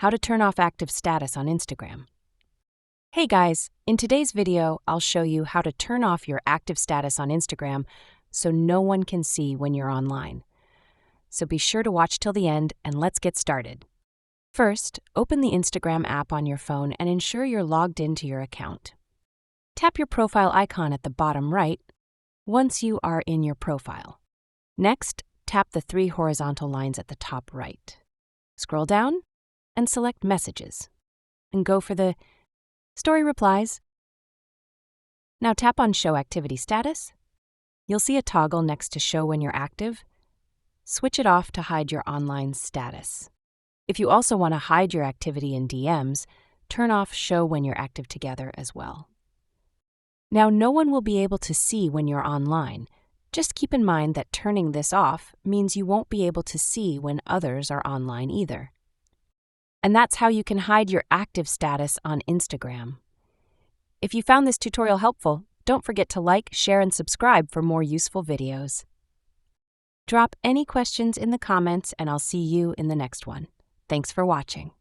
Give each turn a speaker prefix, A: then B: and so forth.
A: How to turn off active status on Instagram. Hey guys, in today's video, I'll show you how to turn off your active status on Instagram so no one can see when you're online. So be sure to watch till the end and let's get started. First, open the Instagram app on your phone and ensure you're logged into your account. Tap your profile icon at the bottom right once you are in your profile. Next, tap the 3 horizontal lines at the top right. Scroll down and select Messages and go for the Story Replies. Now tap on Show Activity Status. You'll see a toggle next to Show when you're active. Switch it off to hide your online status. If you also want to hide your activity in DMs, turn off Show when you're active together as well. Now no one will be able to see when you're online. Just keep in mind that turning this off means you won't be able to see when others are online either. And that's how you can hide your active status on Instagram. If you found this tutorial helpful, don't forget to like, share, and subscribe for more useful videos. Drop any questions in the comments and I'll see you in the next one. Thanks for watching.